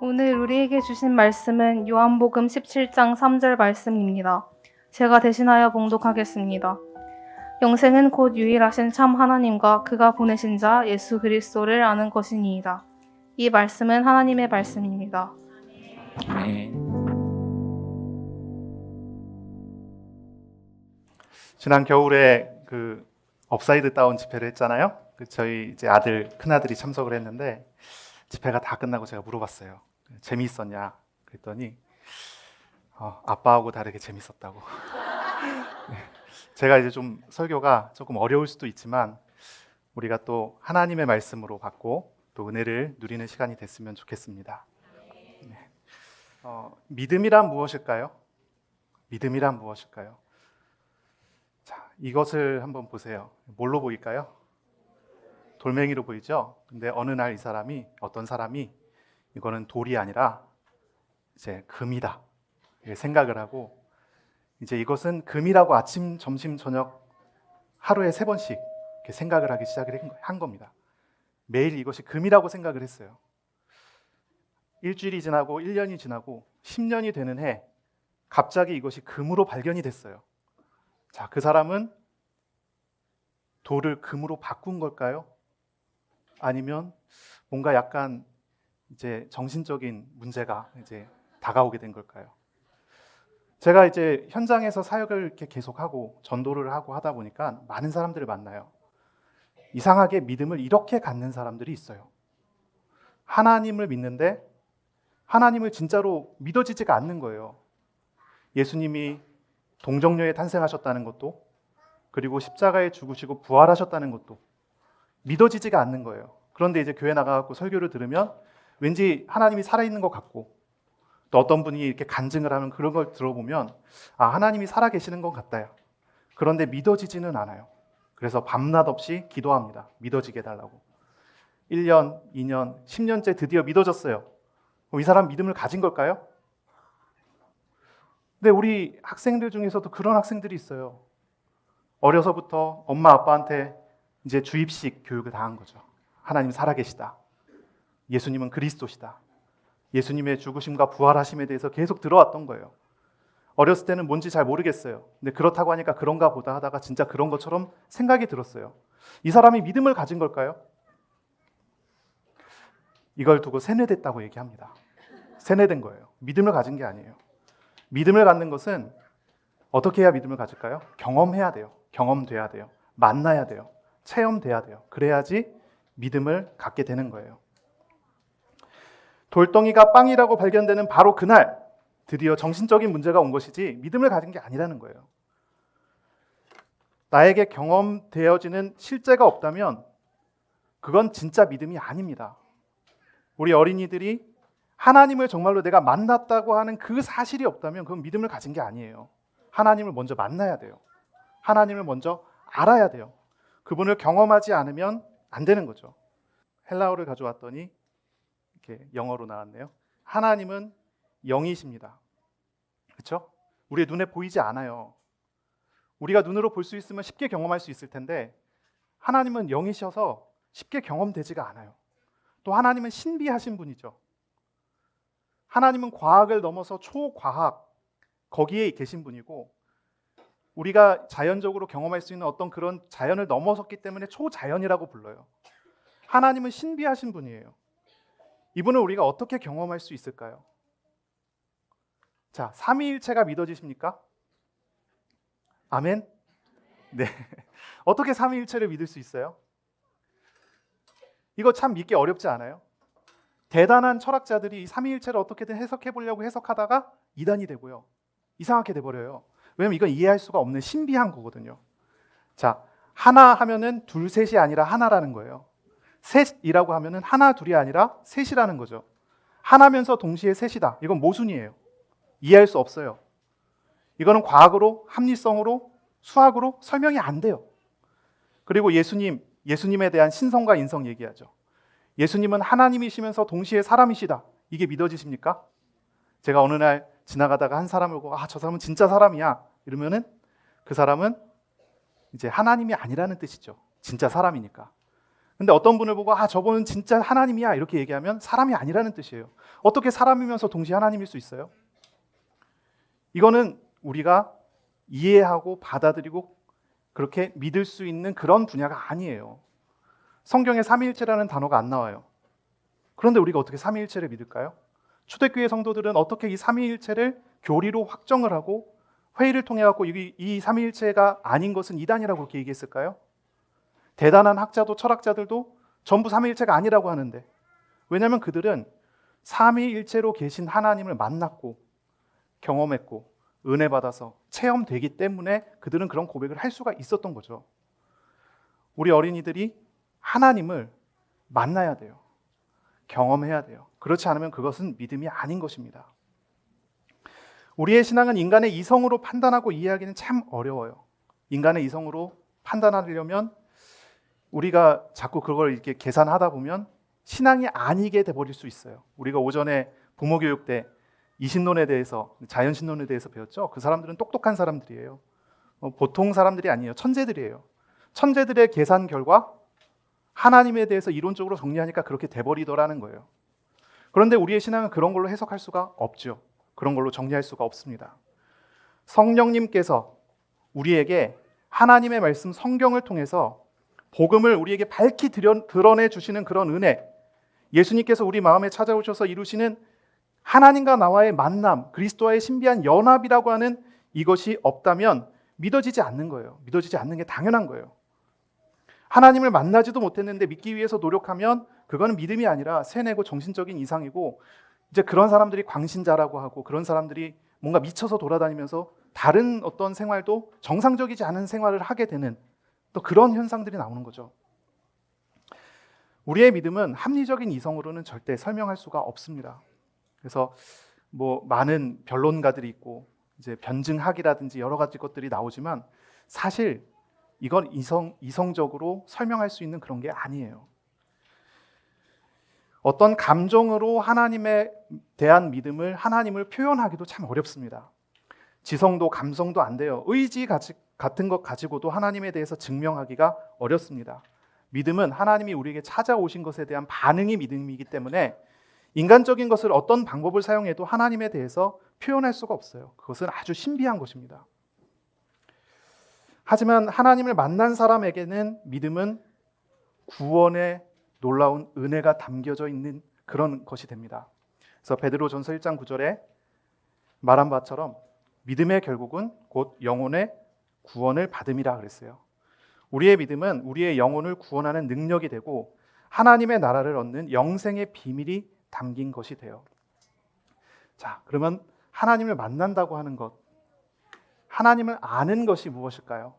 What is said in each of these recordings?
오늘 우리에게 주신 말씀은 요한복음 17장 3절 말씀입니다. 제가 대신하여 봉독하겠습니다. 영생은 곧 유일하신 참 하나님과 그가 보내신 자 예수 그리스도를 아는 것이니이다. 이 말씀은 하나님의 말씀입니다. 아멘. 지난 겨울에 그 업사이드 다운 집회를 했잖아요. 저희 이제 큰아들이 참석을 했는데 집회가 다 끝나고 제가 물어봤어요. 재미있었냐? 그랬더니 아빠하고 다르게 재밌었다고. 제가 이제 좀 설교가 조금 어려울 수도 있지만 우리가 또 하나님의 말씀으로 받고 또 은혜를 누리는 시간이 됐으면 좋겠습니다. 믿음이란 무엇일까요? 믿음이란 무엇일까요? 자, 이것을 한번 보세요. 뭘로 보일까요? 돌멩이로 보이죠? 근데 어느 날 어떤 사람이 이거는 돌이 아니라 이제 금이다 이렇게 생각을 하고 이제 이것은 금이라고 아침, 점심, 저녁 하루에 3번씩 이렇게 생각을 하기 시작을 한 겁니다. 매일 이것이 금이라고 생각을 했어요. 일주일이 지나고 1년이 지나고 10년이 되는 해 갑자기 이것이 금으로 발견이 됐어요. 자, 그 사람은 돌을 금으로 바꾼 걸까요? 아니면 뭔가 약간 이제 정신적인 문제가 이제 다가오게 된 걸까요? 제가 이제 현장에서 사역을 이렇게 계속하고 전도를 하고 하다 보니까 많은 사람들을 만나요. 이상하게 믿음을 이렇게 갖는 사람들이 있어요. 하나님을 믿는데 하나님을 진짜로 믿어지지가 않는 거예요. 예수님이 동정녀에 탄생하셨다는 것도 그리고 십자가에 죽으시고 부활하셨다는 것도 믿어지지가 않는 거예요. 그런데 이제 교회 나가고 설교를 들으면 왠지 하나님이 살아있는 것 같고 또 어떤 분이 이렇게 간증을 하면 그런 걸 들어보면 하나님이 살아계시는 것 같다요. 그런데 믿어지지는 않아요. 그래서 밤낮 없이 기도합니다. 믿어지게 해달라고. 1년, 2년, 10년째 드디어 믿어졌어요. 이 사람 믿음을 가진 걸까요? 근데 우리 학생들 중에서도 그런 학생들이 있어요. 어려서부터 엄마 아빠한테 이제 주입식 교육을 당한 거죠. 하나님 살아계시다. 예수님은 그리스도시다. 예수님의 죽으심과 부활하심에 대해서 계속 들어왔던 거예요. 어렸을 때는 뭔지 잘 모르겠어요. 근데 그렇다고 하니까 그런가 보다 하다가 진짜 그런 것처럼 생각이 들었어요. 이 사람이 믿음을 가진 걸까요? 이걸 두고 세뇌됐다고 얘기합니다. 세뇌된 거예요. 믿음을 가진 게 아니에요. 믿음을 갖는 것은 어떻게 해야 믿음을 가질까요? 경험해야 돼요. 경험돼야 돼요. 만나야 돼요. 체험돼야 돼요. 그래야지 믿음을 갖게 되는 거예요. 돌덩이가 빵이라고 발견되는 바로 그날 드디어 정신적인 문제가 온 것이지 믿음을 가진 게 아니라는 거예요. 나에게 경험되어지는 실제가 없다면 그건 진짜 믿음이 아닙니다. 우리 어린이들이 하나님을 정말로 내가 만났다고 하는 그 사실이 없다면 그건 믿음을 가진 게 아니에요. 하나님을 먼저 만나야 돼요. 하나님을 먼저 알아야 돼요. 그분을 경험하지 않으면 안 되는 거죠. 헬라어를 가져왔더니 이렇게 영어로 나왔네요. 하나님은 영이십니다. 그렇죠? 우리의 눈에 보이지 않아요. 우리가 눈으로 볼 수 있으면 쉽게 경험할 수 있을 텐데 하나님은 영이셔서 쉽게 경험되지가 않아요. 또 하나님은 신비하신 분이죠. 하나님은 과학을 넘어서 초과학 거기에 계신 분이고 우리가 자연적으로 경험할 수 있는 어떤 그런 자연을 넘어섰기 때문에 초자연이라고 불러요. 하나님은 신비하신 분이에요. 이분을 우리가 어떻게 경험할 수 있을까요? 자, 삼위일체가 믿어지십니까? 아멘? 네. 어떻게 삼위일체를 믿을 수 있어요? 이거 참 믿기 어렵지 않아요? 대단한 철학자들이 이 삼위일체를 어떻게든 해석해 보려고 해석하다가 이단이 되고요. 이상하게 돼버려요. 왜냐면 이건 이해할 수가 없는 신비한 거거든요. 자, 하나 하면은 둘, 셋이 아니라 하나라는 거예요. 셋이라고 하면은 하나, 둘이 아니라 셋이라는 거죠. 하나면서 동시에 셋이다. 이건 모순이에요. 이해할 수 없어요. 이거는 과학으로, 합리성으로, 수학으로 설명이 안 돼요. 그리고 예수님에 대한 신성과 인성 얘기하죠. 예수님은 하나님이시면서 동시에 사람이시다. 이게 믿어지십니까? 제가 어느 날 지나가다가 한 사람을 보고 저 사람은 진짜 사람이야. 이러면은 그 사람은 이제 하나님이 아니라는 뜻이죠. 진짜 사람이니까. 근데 어떤 분을 보고 저분은 진짜 하나님이야 이렇게 얘기하면 사람이 아니라는 뜻이에요. 어떻게 사람이면서 동시에 하나님일 수 있어요? 이거는 우리가 이해하고 받아들이고 그렇게 믿을 수 있는 그런 분야가 아니에요. 성경에 삼위일체라는 단어가 안 나와요. 그런데 우리가 어떻게 삼위일체를 믿을까요? 초대교회 성도들은 어떻게 이 삼위일체를 교리로 확정을 하고 회의를 통해 갖고 이 삼위일체가 아닌 것은 이단이라고 그렇게 얘기했을까요? 대단한 학자도 철학자들도 전부 삼위일체가 아니라고 하는데, 왜냐하면 그들은 삼위일체로 계신 하나님을 만났고 경험했고 은혜 받아서 체험되기 때문에 그들은 그런 고백을 할 수가 있었던 거죠. 우리 어린이들이 하나님을 만나야 돼요. 경험해야 돼요. 그렇지 않으면 그것은 믿음이 아닌 것입니다. 우리의 신앙은 인간의 이성으로 판단하고 이해하기는 참 어려워요. 인간의 이성으로 판단하려면 우리가 자꾸 그걸 이렇게 계산하다 보면 신앙이 아니게 돼버릴 수 있어요. 우리가 오전에 부모교육 때 이신론에 대해서, 자연신론에 대해서 배웠죠. 그 사람들은 똑똑한 사람들이에요. 보통 사람들이 아니에요. 천재들이에요. 천재들의 계산 결과 하나님에 대해서 이론적으로 정리하니까 그렇게 돼버리더라는 거예요. 그런데 우리의 신앙은 그런 걸로 해석할 수가 없죠. 그런 걸로 정리할 수가 없습니다. 성령님께서 우리에게 하나님의 말씀 성경을 통해서 복음을 우리에게 밝히 드러내 주시는 그런 은혜, 예수님께서 우리 마음에 찾아오셔서 이루시는 하나님과 나와의 만남, 그리스도와의 신비한 연합이라고 하는 이것이 없다면 믿어지지 않는 거예요. 믿어지지 않는 게 당연한 거예요. 하나님을 만나지도 못했는데 믿기 위해서 노력하면 그거는 믿음이 아니라 세뇌고 정신적인 이상이고, 이제 그런 사람들이 광신자라고 하고, 그런 사람들이 뭔가 미쳐서 돌아다니면서 다른 어떤 생활도 정상적이지 않은 생활을 하게 되는 또 그런 현상들이 나오는 거죠. 우리의 믿음은 합리적인 이성으로는 절대 설명할 수가 없습니다. 그래서 많은 변론가들이 있고 이제 변증학이라든지 여러 가지 것들이 나오지만 사실 이건 이성적으로 설명할 수 있는 그런 게 아니에요. 어떤 감정으로 하나님에 대한 믿음을, 하나님을 표현하기도 참 어렵습니다. 지성도 감성도 안 돼요. 의지 같은 것 가지고도 하나님에 대해서 증명하기가 어렵습니다. 믿음은 하나님이 우리에게 찾아오신 것에 대한 반응이 믿음이기 때문에 인간적인 것을 어떤 방법을 사용해도 하나님에 대해서 표현할 수가 없어요. 그것은 아주 신비한 것입니다. 하지만 하나님을 만난 사람에게는 믿음은 구원의 놀라운 은혜가 담겨져 있는 그런 것이 됩니다. 그래서 베드로전서 1장 9절에 말한 바처럼 믿음의 결국은 곧 영혼의 구원을 받음이라 그랬어요. 우리의 믿음은 우리의 영혼을 구원하는 능력이 되고 하나님의 나라를 얻는 영생의 비밀이 담긴 것이 돼요. 자, 그러면 하나님을 만난다고 하는 것, 하나님을 아는 것이 무엇일까요?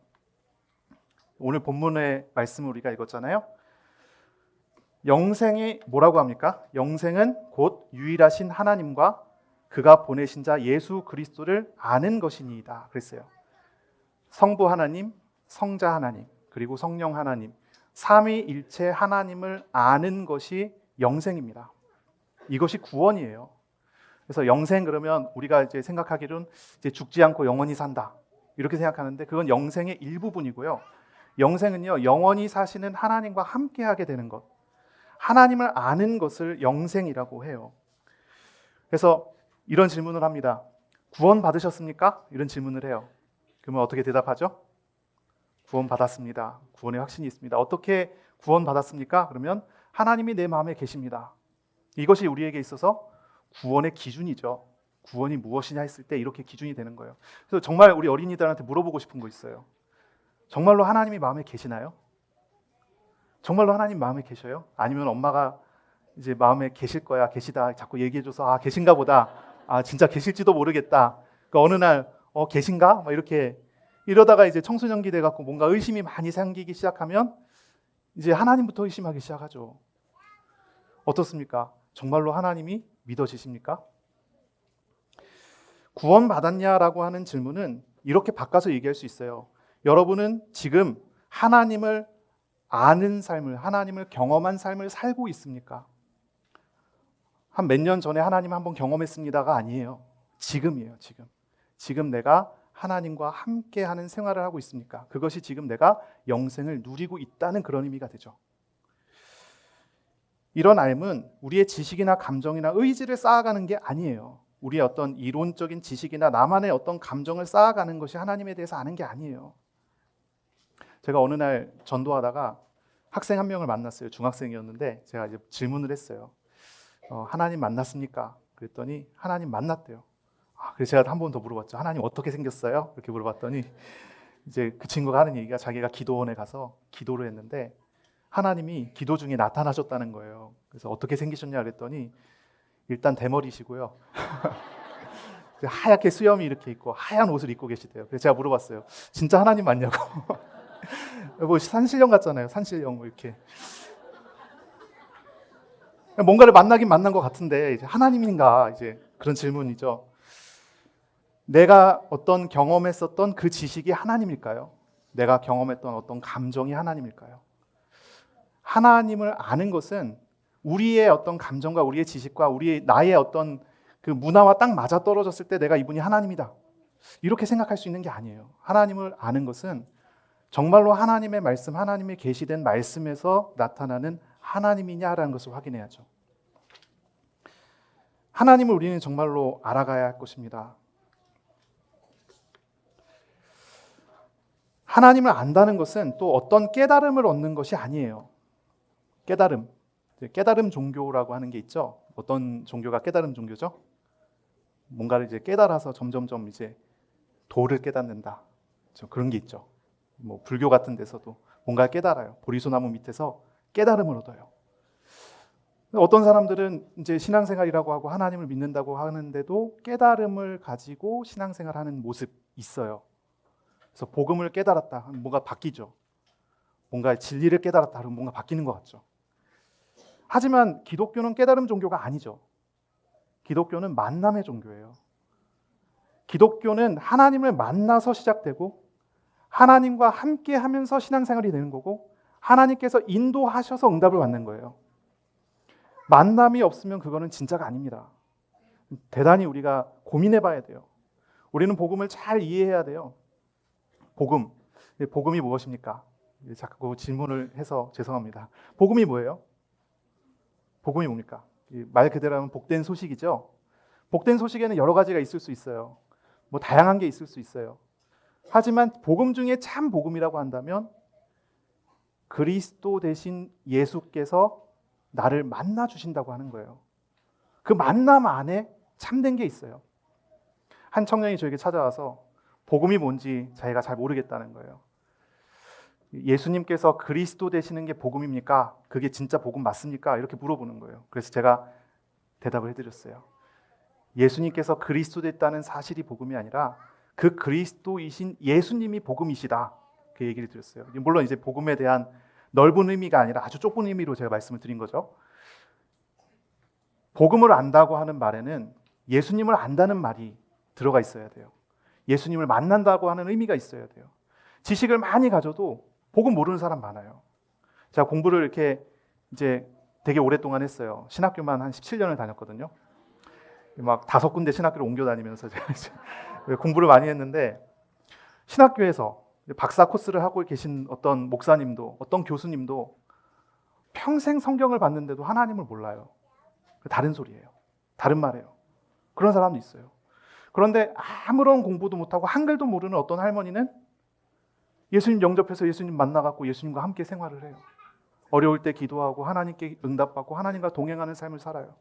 오늘 본문의 말씀을 우리가 읽었잖아요. 영생이 뭐라고 합니까? 영생은 곧 유일하신 하나님과 그가 보내신 자 예수 그리스도를 아는 것이니이다 그랬어요. 성부 하나님, 성자 하나님, 그리고 성령 하나님, 삼위일체 하나님을 아는 것이 영생입니다. 이것이 구원이에요. 그래서 영생 그러면 우리가 이제 생각하기로는 이제 죽지 않고 영원히 산다 이렇게 생각하는데 그건 영생의 일부분이고요. 영생은요, 영원히 사시는 하나님과 함께하게 되는 것, 하나님을 아는 것을 영생이라고 해요. 그래서 이런 질문을 합니다. 구원 받으셨습니까? 이런 질문을 해요. 그러면 어떻게 대답하죠? 구원 받았습니다. 구원의 확신이 있습니다. 어떻게 구원 받았습니까? 그러면 하나님이 내 마음에 계십니다. 이것이 우리에게 있어서 구원의 기준이죠. 구원이 무엇이냐 했을 때 이렇게 기준이 되는 거예요. 그래서 정말 우리 어린이들한테 물어보고 싶은 거 있어요. 정말로 하나님이 마음에 계시나요? 정말로 하나님 마음에 계셔요? 아니면 엄마가 이제 마음에 계실 거야, 계시다 자꾸 얘기해줘서 계신가 보다, 진짜 계실지도 모르겠다. 그러니까 어느 날 계신가? 막 이렇게 이러다가 이제 청소년기 돼갖고 뭔가 의심이 많이 생기기 시작하면 이제 하나님부터 의심하기 시작하죠. 어떻습니까? 정말로 하나님이 믿어지십니까? 구원받았냐라고 하는 질문은 이렇게 바꿔서 얘기할 수 있어요. 여러분은 지금 하나님을 아는 삶을, 하나님을 경험한 삶을 살고 있습니까? 한 몇 년 전에 하나님 한번 경험했습니다가 아니에요. 지금이에요. 지금 내가 하나님과 함께하는 생활을 하고 있습니까? 그것이 지금 내가 영생을 누리고 있다는 그런 의미가 되죠. 이런 삶은 우리의 지식이나 감정이나 의지를 쌓아가는 게 아니에요. 우리의 어떤 이론적인 지식이나 나만의 어떤 감정을 쌓아가는 것이 하나님에 대해서 아는 게 아니에요. 제가 어느 날 전도하다가 학생 한 명을 만났어요. 중학생이었는데 제가 이제 질문을 했어요. 하나님 만났습니까? 그랬더니 하나님 만났대요. 그래서 제가 한 번 더 물어봤죠. 하나님 어떻게 생겼어요? 이렇게 물어봤더니 이제 그 친구가 하는 얘기가 자기가 기도원에 가서 기도를 했는데 하나님이 기도 중에 나타나셨다는 거예요. 그래서 어떻게 생기셨냐 그랬더니 일단 대머리시고요. 하얗게 수염이 이렇게 있고 하얀 옷을 입고 계시대요. 그래서 제가 물어봤어요. 진짜 하나님 맞냐고. 뭐 산신령 같잖아요. 산신령 뭐 이렇게. 뭔가를 만나긴 만난 것 같은데 이제 하나님인가 이제 그런 질문이죠. 내가 어떤 경험했었던 그 지식이 하나님일까요? 내가 경험했던 어떤 감정이 하나님일까요? 하나님을 아는 것은 우리의 어떤 감정과 우리의 지식과 나의 어떤 그 문화와 딱 맞아 떨어졌을 때 내가 이분이 하나님이다. 이렇게 생각할 수 있는 게 아니에요. 하나님을 아는 것은 정말로 하나님의 말씀, 하나님의 계시된 말씀에서 나타나는 하나님이냐라는 것을 확인해야죠. 하나님을 우리는 정말로 알아가야 할 것입니다. 하나님을 안다는 것은 또 어떤 깨달음을 얻는 것이 아니에요. 깨달음 종교라고 하는 게 있죠. 어떤 종교가 깨달음 종교죠? 뭔가를 이제 깨달아서 점점점 이제 도를 깨닫는다. 그런 게 있죠. 뭐 불교 같은 데서도 뭔가를 깨달아요. 보리소나무 밑에서 깨달음을 얻어요. 어떤 사람들은 이제 신앙생활이라고 하고 하나님을 믿는다고 하는데도 깨달음을 가지고 신앙생활하는 모습 있어요. 그래서 복음을 깨달았다 하면 뭔가 바뀌죠. 뭔가 진리를 깨달았다 하면 뭔가 바뀌는 것 같죠. 하지만 기독교는 깨달음 종교가 아니죠. 기독교는 만남의 종교예요. 기독교는 하나님을 만나서 시작되고 하나님과 함께 하면서 신앙생활이 되는 거고 하나님께서 인도하셔서 응답을 받는 거예요. 만남이 없으면 그거는 진짜가 아닙니다. 대단히 우리가 고민해 봐야 돼요. 우리는 복음을 잘 이해해야 돼요. 복음이 무엇입니까? 자꾸 질문을 해서 죄송합니다. 복음이 뭐예요? 복음이 뭡니까? 말 그대로 하면 복된 소식이죠. 복된 소식에는 여러 가지가 있을 수 있어요. 뭐 다양한 게 있을 수 있어요. 하지만 복음 중에 참 복음이라고 한다면 그리스도 대신 예수께서 나를 만나 주신다고 하는 거예요. 그 만남 안에 참된 게 있어요. 한 청년이 저에게 찾아와서 복음이 뭔지 자기가 잘 모르겠다는 거예요. 예수님께서 그리스도 되시는 게 복음입니까? 그게 진짜 복음 맞습니까? 이렇게 물어보는 거예요. 그래서 제가 대답을 해드렸어요. 예수님께서 그리스도 됐다는 사실이 복음이 아니라 그 그리스도이신 예수님이 복음이시다. 그 얘기를 드렸어요. 물론 이제 복음에 대한 넓은 의미가 아니라 아주 좁은 의미로 제가 말씀을 드린 거죠. 복음을 안다고 하는 말에는 예수님을 안다는 말이 들어가 있어야 돼요. 예수님을 만난다고 하는 의미가 있어야 돼요. 지식을 많이 가져도 복음 모르는 사람 많아요. 제가 공부를 이렇게 이제 되게 오랫동안 했어요. 신학교만 한 17년을 다녔거든요. 막 5군데 신학교를 옮겨 다니면서 제가 이제 공부를 많이 했는데 신학교에서 박사 코스를 하고 계신 어떤 목사님도 어떤 교수님도 평생 성경을 봤는데도 하나님을 몰라요. 다른 소리예요. 다른 말이에요. 그런 사람도 있어요. 그런데 아무런 공부도 못하고 한글도 모르는 어떤 할머니는 예수님 영접해서 예수님 만나갖고 예수님과 함께 생활을 해요. 어려울 때 기도하고 하나님께 응답받고 하나님과 동행하는 삶을 살아요.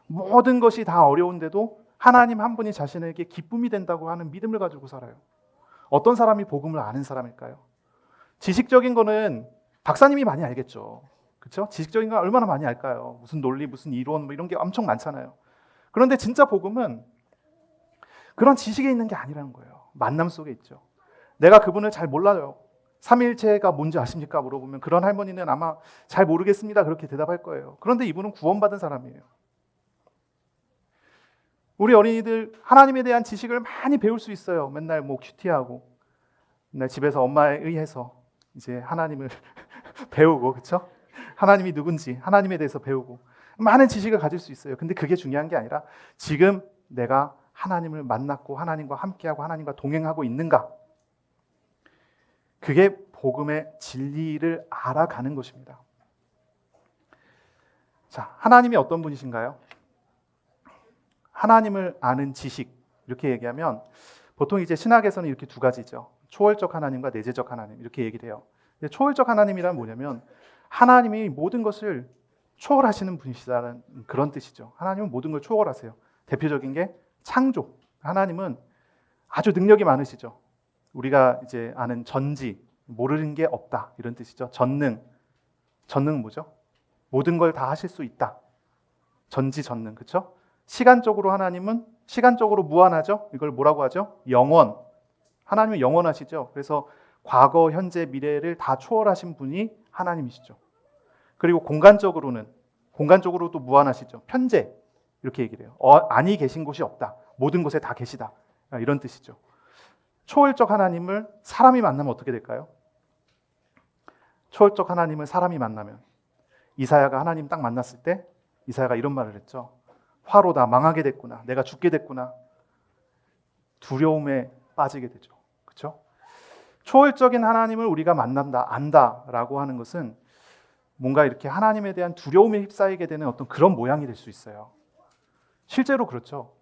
모든 것이 다 어려운데도 하나님 한 분이 자신에게 기쁨이 된다고 하는 믿음을 가지고 살아요. 어떤 사람이 복음을 아는 사람일까요? 지식적인 거는 박사님이 많이 알겠죠. 그렇죠? 지식적인 거 얼마나 많이 알까요? 무슨 논리, 무슨 이론 뭐 이런 게 엄청 많잖아요. 그런데 진짜 복음은 그런 지식에 있는 게 아니라는 거예요. 만남 속에 있죠. 내가 그분을 잘 몰라요. 삼위일체가 뭔지 아십니까? 물어보면 그런 할머니는 아마 잘 모르겠습니다. 그렇게 대답할 거예요. 그런데 이분은 구원받은 사람이에요. 우리 어린이들 하나님에 대한 지식을 많이 배울 수 있어요. 맨날 뭐 큐티하고 맨날 집에서 엄마에 의해서 이제 하나님을 배우고 그렇죠? 하나님이 누군지 하나님에 대해서 배우고 많은 지식을 가질 수 있어요. 근데 그게 중요한 게 아니라 지금 내가 하나님을 만났고 하나님과 함께하고 하나님과 동행하고 있는가? 그게 복음의 진리를 알아가는 것입니다. 자, 하나님이 어떤 분이신가요? 하나님을 아는 지식, 이렇게 얘기하면 보통 이제 신학에서는 이렇게 두 가지죠. 초월적 하나님과 내재적 하나님, 이렇게 얘기를 해요. 근데 초월적 하나님이란 뭐냐면 하나님이 모든 것을 초월하시는 분이시다는 그런 뜻이죠. 하나님은 모든 걸 초월하세요. 대표적인 게 창조. 하나님은 아주 능력이 많으시죠. 우리가 이제 아는 전지, 모르는 게 없다, 이런 뜻이죠. 전능. 전능은 뭐죠? 모든 걸 다 하실 수 있다. 전지전능, 그렇죠? 시간적으로 하나님은 시간적으로 무한하죠. 이걸 뭐라고 하죠? 영원. 하나님은 영원하시죠. 그래서 과거, 현재, 미래를 다 초월하신 분이 하나님이시죠. 그리고 공간적으로도 무한하시죠. 편재, 이렇게 얘기를 해요. 아니 계신 곳이 없다. 모든 곳에 다 계시다. 이런 뜻이죠. 초월적 하나님을 사람이 만나면 어떻게 될까요? 초월적 하나님을 사람이 만나면 이사야가 하나님 딱 만났을 때 이사야가 이런 말을 했죠. 화로다, 망하게 됐구나. 내가 죽게 됐구나. 두려움에 빠지게 되죠. 그렇죠? 초월적인 하나님을 우리가 만난다, 안다라고 하는 것은 뭔가 이렇게 하나님에 대한 두려움에 휩싸이게 되는 어떤 그런 모양이 될 수 있어요. 실제로 그렇죠.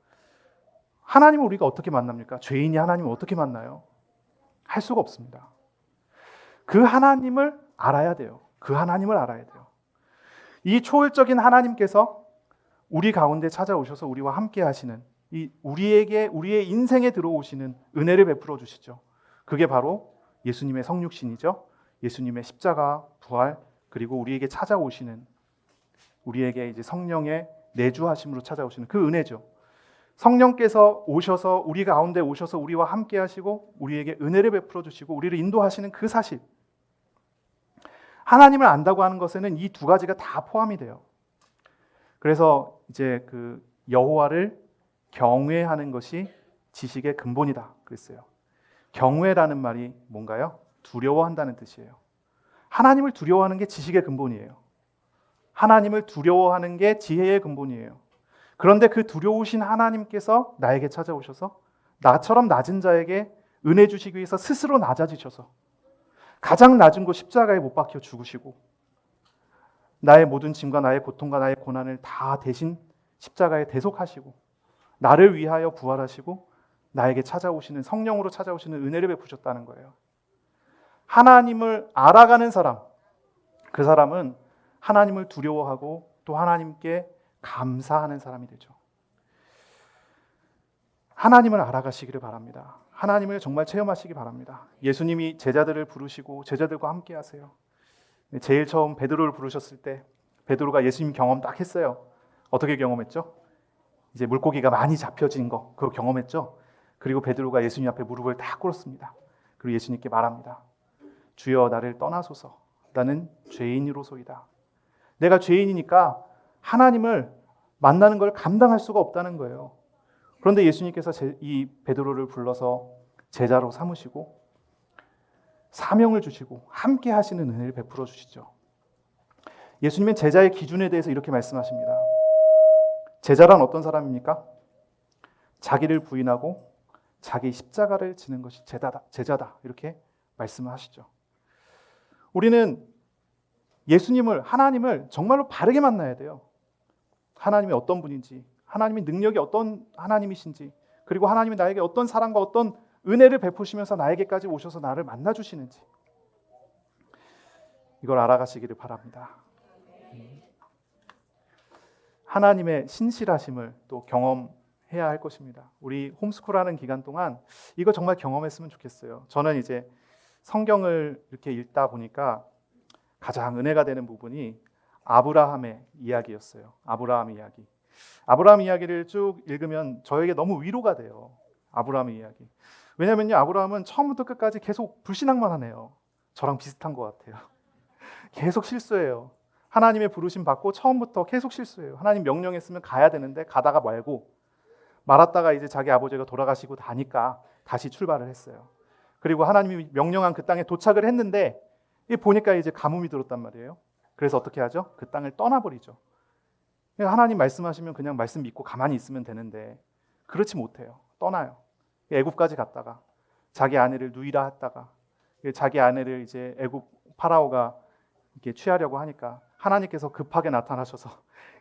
하나님을 우리가 어떻게 만납니까? 죄인이 하나님을 어떻게 만나요? 할 수가 없습니다. 그 하나님을 알아야 돼요. 그 하나님을 알아야 돼요. 이 초월적인 하나님께서 우리 가운데 찾아오셔서 우리와 함께 하시는 우리의 인생에 들어오시는 은혜를 베풀어 주시죠. 그게 바로 예수님의 성육신이죠. 예수님의 십자가, 부활, 그리고 우리에게 찾아오시는 우리에게 이제 성령의 내주하심으로 찾아오시는 그 은혜죠. 성령께서 오셔서 우리 가운데 오셔서 우리와 함께 하시고 우리에게 은혜를 베풀어 주시고 우리를 인도하시는 그 사실. 하나님을 안다고 하는 것에는 이 두 가지가 다 포함이 돼요. 그래서 이제 그 여호와를 경외하는 것이 지식의 근본이다 그랬어요. 경외라는 말이 뭔가요? 두려워한다는 뜻이에요. 하나님을 두려워하는 게 지식의 근본이에요. 하나님을 두려워하는 게 지혜의 근본이에요. 그런데 그 두려우신 하나님께서 나에게 찾아오셔서 나처럼 낮은 자에게 은혜 주시기 위해서 스스로 낮아지셔서 가장 낮은 곳 십자가에 못 박혀 죽으시고 나의 모든 짐과 나의 고통과 나의 고난을 다 대신 십자가에 대속하시고 나를 위하여 부활하시고 나에게 찾아오시는 성령으로 찾아오시는 은혜를 베푸셨다는 거예요. 하나님을 알아가는 사람, 그 사람은 하나님을 두려워하고 또 하나님께 감사하는 사람이 되죠. 하나님을 알아가시기를 바랍니다. 하나님을 정말 체험하시기 바랍니다. 예수님이 제자들을 부르시고 제자들과 함께 하세요. 제일 처음 베드로를 부르셨을 때 베드로가 예수님 경험 딱 했어요. 어떻게 경험했죠? 이제 물고기가 많이 잡혀진 거 그거 경험했죠. 그리고 베드로가 예수님 앞에 무릎을 딱 꿇었습니다. 그리고 예수님께 말합니다. 주여 나를 떠나소서. 나는 죄인이로소이다. 내가 죄인이니까 하나님을 만나는 걸 감당할 수가 없다는 거예요. 그런데 예수님께서 이 베드로를 불러서 제자로 삼으시고 사명을 주시고 함께 하시는 은혜를 베풀어 주시죠. 예수님은 제자의 기준에 대해서 이렇게 말씀하십니다. 제자란 어떤 사람입니까? 자기를 부인하고 자기 십자가를 지는 것이 제자다. 이렇게 말씀을 하시죠. 우리는 예수님을, 하나님을 정말로 바르게 만나야 돼요. 하나님이 어떤 분인지, 하나님의 능력이 어떤 하나님이신지, 그리고 하나님이 나에게 어떤 사랑과 어떤 은혜를 베푸시면서 나에게까지 오셔서 나를 만나주시는지 이걸 알아가시기를 바랍니다. 하나님의 신실하심을 또 경험해야 할 것입니다. 우리 홈스쿨하는 기간 동안 이거 정말 경험했으면 좋겠어요. 저는 이제 성경을 이렇게 읽다 보니까 가장 은혜가 되는 부분이 아브라함의 이야기였어요. 아브라함 이야기. 아브라함 이야기를 쭉 읽으면 저에게 너무 위로가 돼요. 아브라함의 이야기. 왜냐면요, 아브라함은 처음부터 끝까지 계속 불신앙만 하네요. 저랑 비슷한 것 같아요. 계속 실수해요. 하나님의 부르심 받고 처음부터 계속 실수해요. 하나님 명령했으면 가야 되는데 가다가 말았다가 이제 자기 아버지가 돌아가시고 나니까 다시 출발을 했어요. 그리고 하나님이 명령한 그 땅에 도착을 했는데 보니까 이제 가뭄이 들었단 말이에요. 그래서 어떻게 하죠? 그 땅을 떠나버리죠. 하나님 말씀하시면 그냥 말씀 믿고 가만히 있으면 되는데 그렇지 못해요. 떠나요. 애굽까지 갔다가 자기 아내를 누이라 했다가 자기 아내를 이제 애굽 파라오가 이렇게 취하려고 하니까 하나님께서 급하게 나타나셔서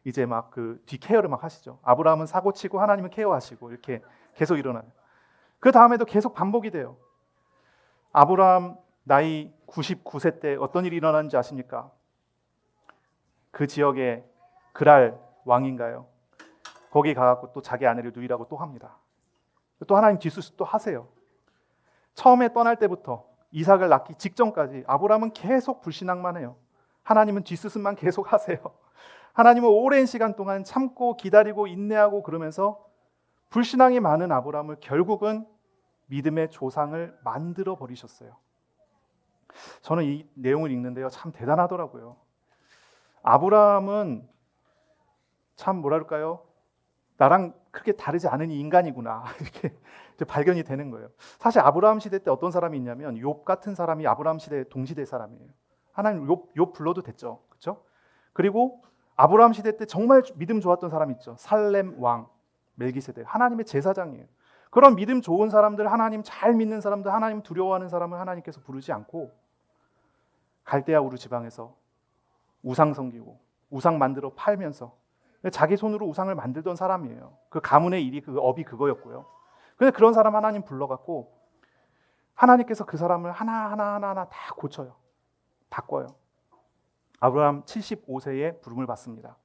이제 막 그 뒤 케어를 막 하시죠. 아브라함은 사고 치고 하나님은 케어하시고 이렇게 계속 일어나요. 그 다음에도 계속 반복이 돼요. 아브라함 나이 99세 때 어떤 일이 일어났는지 아십니까? 그 지역에 그랄 왕인가요? 거기 가갖고 또 자기 아내를 누이라고 또 합니다. 또 하나님 뒷수습 또 하세요. 처음에 떠날 때부터 이삭을 낳기 직전까지 아브라함은 계속 불신앙만 해요. 하나님은 뒷수습만 계속 하세요. 하나님은 오랜 시간 동안 참고 기다리고 인내하고 그러면서 불신앙이 많은 아브라함을 결국은 믿음의 조상을 만들어 버리셨어요. 저는 이 내용을 읽는데요, 참 대단하더라고요. 아브라함은 참 뭐랄까요? 나랑 그렇게 다르지 않은 인간이구나 이렇게 발견이 되는 거예요. 사실 아브라함 시대 때 어떤 사람이 있냐면 욥 같은 사람이 아브라함 시대 동시대 사람이에요. 하나님 욥 불러도 됐죠, 그렇죠? 그리고 아브라함 시대 때 정말 믿음 좋았던 사람 있죠. 살렘 왕 멜기세덱, 하나님의 제사장이에요. 그런 믿음 좋은 사람들, 하나님 잘 믿는 사람들, 하나님 두려워하는 사람을 하나님께서 부르지 않고 갈대아 우르 지방에서 우상 섬기고 우상 만들어 팔면서 자기 손으로 우상을 만들던 사람이에요. 그 가문의 일이 그 업이 그거였고요. 근데 그런 사람 하나님 불러갖고 하나님께서 그 사람을 하나하나 다 고쳐요. 바꿔요. 아브라함 75세에 부름을 받습니다.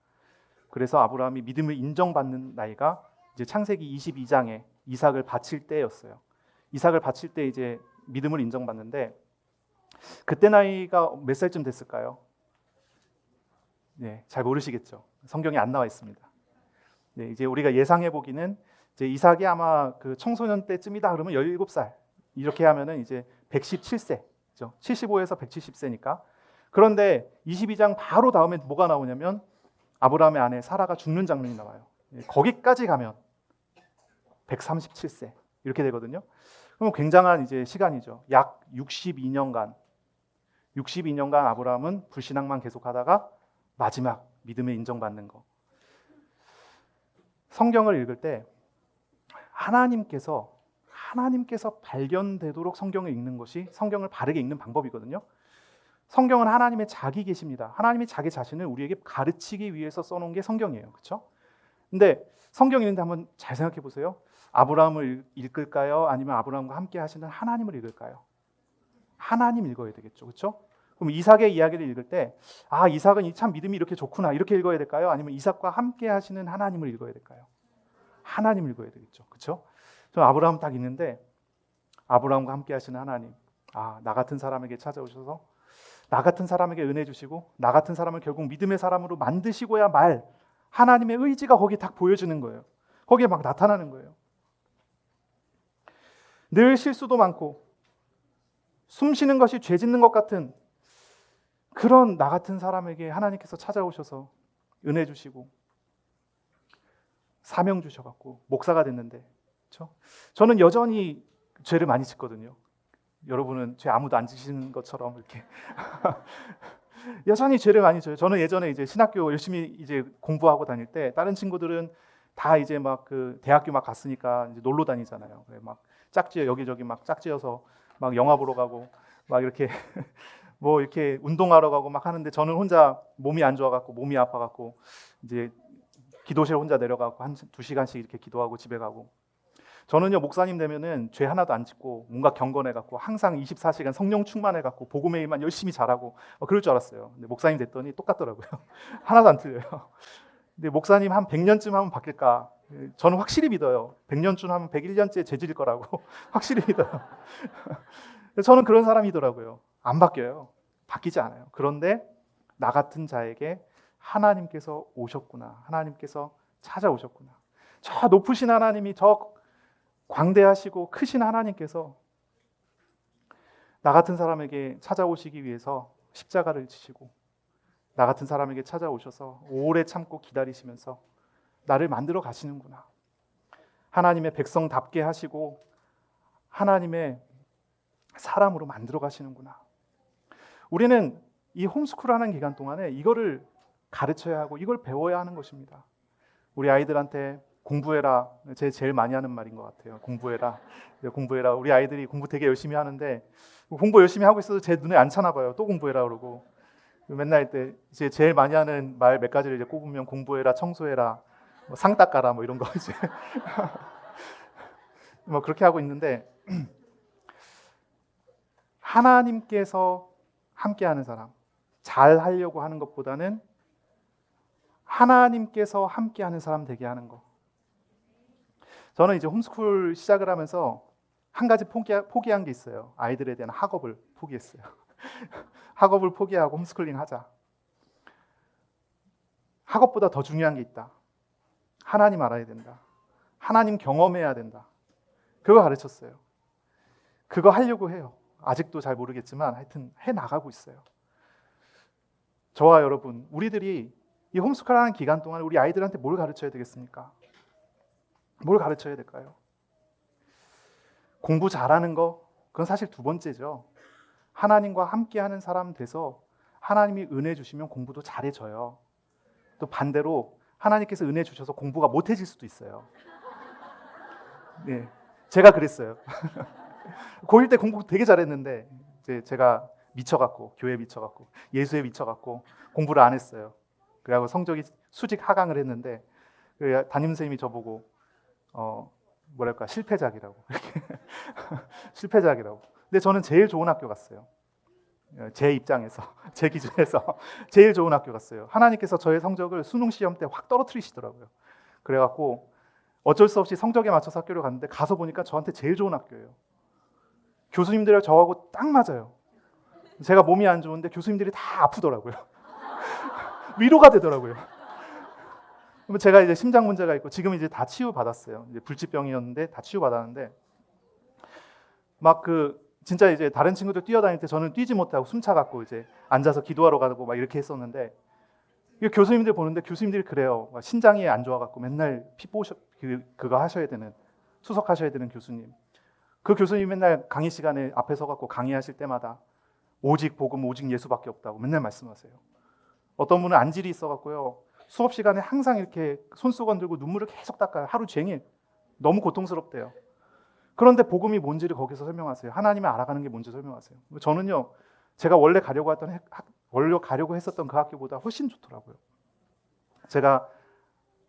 그래서 아브라함이 믿음을 인정받는 나이가 이제 창세기 22장에 이삭을 바칠 때였어요. 이삭을 바칠 때 이제 믿음을 인정받는데 그때 나이가 몇 살쯤 됐을까요? 네, 잘 모르시겠죠. 성경에 안 나와 있습니다. 네, 이제 우리가 예상해 보기는 이제 이삭이 아마 그 청소년 때쯤이다 그러면 17살 이렇게 하면은 이제 117세, 그죠? 75에서 170세니까. 그런데 22장 바로 다음에 뭐가 나오냐면 아브라함의 아내 사라가 죽는 장면이 나와요. 거기까지 가면 137세 이렇게 되거든요. 그럼 굉장한 이제 시간이죠. 약 62년간 아브라함은 불신앙만 계속하다가 마지막 믿음에 인정받는 거. 성경을 읽을 때 하나님께서 발견되도록 성경을 읽는 것이 성경을 바르게 읽는 방법이거든요. 성경은 하나님의 자기 계십니다. 하나님이 자기 자신을 우리에게 가르치기 위해서 써놓은 게 성경이에요. 그렇죠? 근데 성경 읽는데 한번 잘 생각해 보세요. 아브라함을 읽을까요? 아니면 아브라함과 함께 하시는 하나님을 읽을까요? 하나님 읽어야 되겠죠. 그렇죠? 그럼 이삭의 이야기를 읽을 때 이삭은 참 믿음이 이렇게 좋구나 이렇게 읽어야 될까요? 아니면 이삭과 함께 하시는 하나님을 읽어야 될까요? 하나님 읽어야 되겠죠. 그렇죠? 저 아브라함 딱 있는데 아브라함과 함께 하시는 하나님. 나 같은 사람에게 찾아오셔서 나 같은 사람에게 은혜 주시고 나 같은 사람을 결국 믿음의 사람으로 만드시고야 말 하나님의 의지가 거기 딱 보여지는 거예요. 거기에 막 나타나는 거예요. 늘 실수도 많고 숨 쉬는 것이 죄 짓는 것 같은 그런 나 같은 사람에게 하나님께서 찾아오셔서 은혜 주시고 사명 주셔갖고 목사가 됐는데, 그렇죠? 저는 여전히 죄를 많이 짓거든요. 여러분은 죄 아무도 안 지시는 것처럼 이렇게 여전히 죄를 많이 져요. 저는 예전에 이제 신학교 열심히 이제 공부하고 다닐 때 다른 친구들은 다 이제 막 그 대학교 막 갔으니까 이제 놀러 다니잖아요. 그래 막 짝지어 여기저기 막 짝지어서 막 영화 보러 가고 막 이렇게 뭐 이렇게 운동하러 가고 막 하는데 저는 혼자 몸이 안 좋아갖고 몸이 아파갖고 이제 기도실 혼자 내려가고 한 2시간씩 이렇게 기도하고 집에 가고. 저는요 목사님 되면은 죄 하나도 안 짓고 뭔가 경건해갖고 항상 24시간 성령 충만해갖고 복음의 일만 열심히 잘하고 그럴 줄 알았어요. 근데 목사님 됐더니 똑같더라고요. 하나도 안 틀려요. 근데 목사님 한 100년쯤 하면 바뀔까? 저는 확실히 믿어요. 100년쯤 하면 101년째 죄 지을 거라고 확실히 믿어요. 저는 그런 사람이더라고요. 안 바뀌어요. 바뀌지 않아요. 그런데 나 같은 자에게 하나님께서 오셨구나. 하나님께서 찾아오셨구나. 저 높으신 하나님이 저 광대하시고 크신 하나님께서 나 같은 사람에게 찾아오시기 위해서 십자가를 지시고 나 같은 사람에게 찾아오셔서 오래 참고 기다리시면서 나를 만들어 가시는구나. 하나님의 백성답게 하시고 하나님의 사람으로 만들어 가시는구나. 우리는 이 홈스쿨하는 기간 동안에 이거를 가르쳐야 하고 이걸 배워야 하는 것입니다. 우리 아이들한테 공부해라. 제일 많이 하는 말인 것 같아요. 공부해라. 우리 아이들이 공부 되게 열심히 하는데 공부 열심히 하고 있어도 제 눈에 안 차나 봐요. 또 공부해라 그러고. 맨날 이제 제일 많이 하는 말 몇 가지를 이제 꼽으면 공부해라, 청소해라, 뭐 상 닦아라, 뭐 이런 거 이제 뭐 그렇게 하고 있는데 하나님께서 함께하는 사람, 잘 하려고 하는 것보다는 하나님께서 함께하는 사람 되게 하는 거. 저는 이제 홈스쿨 시작을 하면서 한 가지 포기한 게 있어요. 아이들에 대한 학업을 포기했어요. 학업을 포기하고 홈스쿨링 하자. 학업보다 더 중요한 게 있다. 하나님 알아야 된다. 하나님 경험해야 된다. 그거 가르쳤어요. 그거 하려고 해요. 아직도 잘 모르겠지만 하여튼 해나가고 있어요. 저와 여러분, 우리들이 이 홈스쿨하는 기간 동안 우리 아이들한테 뭘 가르쳐야 되겠습니까? 뭘 가르쳐야 될까요? 공부 잘하는 거, 그건 사실 두 번째죠. 하나님과 함께하는 사람 돼서 하나님이 은혜 주시면 공부도 잘해져요. 또 반대로 하나님께서 은혜 주셔서 공부가 못해질 수도 있어요. 네, 제가 그랬어요. 고1 때 공부 되게 잘했는데 이제 제가 미쳐갖고 교회에 미쳐갖고 예수에 미쳐갖고 공부를 안 했어요. 그래갖고 성적이 수직 하강을 했는데 담임선생님이 저보고 뭐랄까 실패작이라고 실패작이라고. 근데 저는 제일 좋은 학교 갔어요. 제 입장에서 제 기준에서 제일 좋은 학교 갔어요. 하나님께서 저의 성적을 수능 시험 때 확 떨어뜨리시더라고요. 그래갖고 어쩔 수 없이 성적에 맞춰서 학교를 갔는데 가서 보니까 저한테 제일 좋은 학교예요. 교수님들이랑 저하고 딱 맞아요. 제가 몸이 안 좋은데 교수님들이 다 아프더라고요. 위로가 되더라고요. 제가 이제 심장 문제가 있고 지금 이제 다 치유 받았어요. 이제 불치병이었는데 다 치유 받았는데 막 진짜 이제 다른 친구들 뛰어다닐 때 저는 뛰지 못하고 숨차갖고 이제 앉아서 기도하러 가고 막 이렇게 했었는데 교수님들 보는데 교수님들이 그래요. 신장이 안 좋아갖고 맨날 피 보셔 그거 하셔야 되는 수석하셔야 되는 교수님. 그 교수님 맨날 강의 시간에 앞에 서갖고 강의하실 때마다 오직 복음, 오직 예수밖에 없다고 맨날 말씀하세요. 어떤 분은 안질이 있어갖고요. 수업 시간에 항상 이렇게 손수건 들고 눈물을 계속 닦아요. 하루 종일. 너무 고통스럽대요. 그런데 복음이 뭔지를 거기서 설명하세요. 하나님을 알아가는 게 뭔지 설명하세요. 저는요, 제가 원래 가려고 했었던 그 학교보다 훨씬 좋더라고요. 제가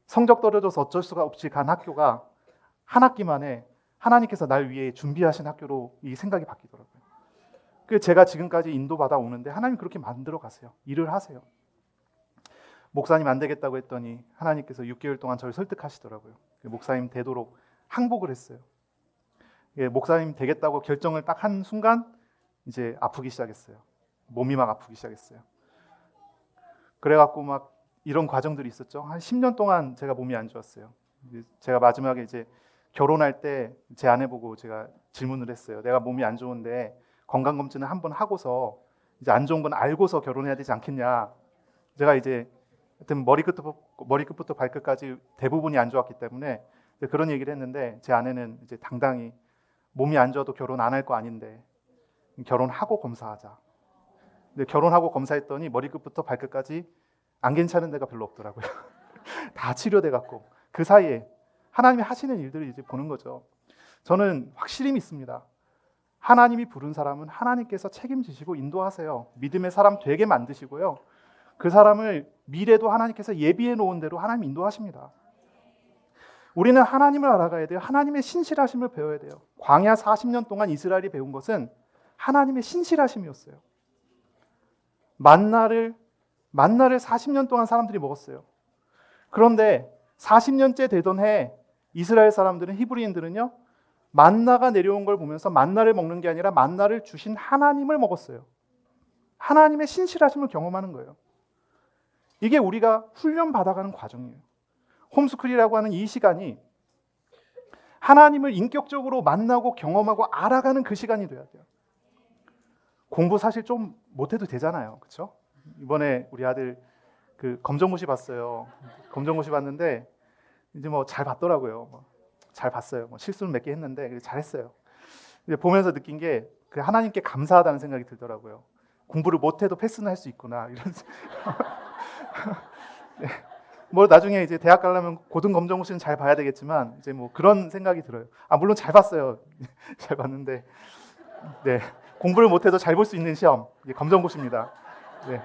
성적 떨어져서 어쩔 수가 없이 간 학교가 한 학기 만에 하나님께서 날 위해 준비하신 학교로 이 생각이 바뀌더라고요. 그 제가 지금까지 인도받아 오는데 하나님 그렇게 만들어 가세요. 일을 하세요. 목사님 안 되겠다고 했더니 하나님께서 6개월 동안 저를 설득하시더라고요. 목사님 되도록 항복을 했어요. 목사님 되겠다고 결정을 딱 한 순간 이제 아프기 시작했어요. 몸이 막 아프기 시작했어요. 그래갖고 막 이런 과정들이 있었죠. 한 10년 동안 제가 몸이 안 좋았어요. 제가 마지막에 이제 결혼할 때 제 아내 보고 제가 질문을 했어요. 내가 몸이 안 좋은데 건강검진을 한번 하고서 이제 안 좋은 건 알고서 결혼해야 되지 않겠냐. 제가 이제 하여튼 머리끝부터 발끝까지 대부분이 안 좋았기 때문에 그런 얘기를 했는데 제 아내는 이제 당당히 몸이 안 좋아도 결혼 안 할 거 아닌데 결혼하고 검사하자. 근데 결혼하고 검사했더니 머리끝부터 발끝까지 안 괜찮은 데가 별로 없더라고요. 다 치료돼 갖고 그 사이에 하나님이 하시는 일들을 이제 보는 거죠. 저는 확실히 믿습니다. 하나님이 부른 사람은 하나님께서 책임지시고 인도하세요. 믿음의 사람 되게 만드시고요. 그 사람을 미래도 하나님께서 예비해 놓은 대로 하나님 인도하십니다. 우리는 하나님을 알아가야 돼요. 하나님의 신실하심을 배워야 돼요. 광야 40년 동안 이스라엘이 배운 것은 하나님의 신실하심이었어요. 만나를 40년 동안 사람들이 먹었어요. 그런데 40년째 되던 해 이스라엘 사람들은 히브리인들은요. 만나가 내려온 걸 보면서 만나를 먹는 게 아니라 만나를 주신 하나님을 먹었어요. 하나님의 신실하심을 경험하는 거예요. 이게 우리가 훈련 받아가는 과정이에요. 홈스쿨이라고 하는 이 시간이 하나님을 인격적으로 만나고 경험하고 알아가는 그 시간이 돼야 돼요. 공부 사실 좀 못해도 되잖아요. 그렇죠? 이번에 우리 아들 그 검정고시 봤어요. 검정고시 봤는데 이제 뭐 잘 봤더라고요. 잘 봤어요. 실수는 몇 개 했는데 잘했어요. 이제 보면서 느낀 게 그 하나님께 감사하다는 생각이 들더라고요. 공부를 못해도 패스는 할 수 있구나 이런. 네. 뭐 나중에 이제 대학 가려면 고등 검정고시는 잘 봐야 되겠지만 이제 뭐 그런 생각이 들어요. 물론 잘 봤어요. 잘 봤는데 네 공부를 못해도 잘 볼 수 있는 시험 검정고시입니다. 네.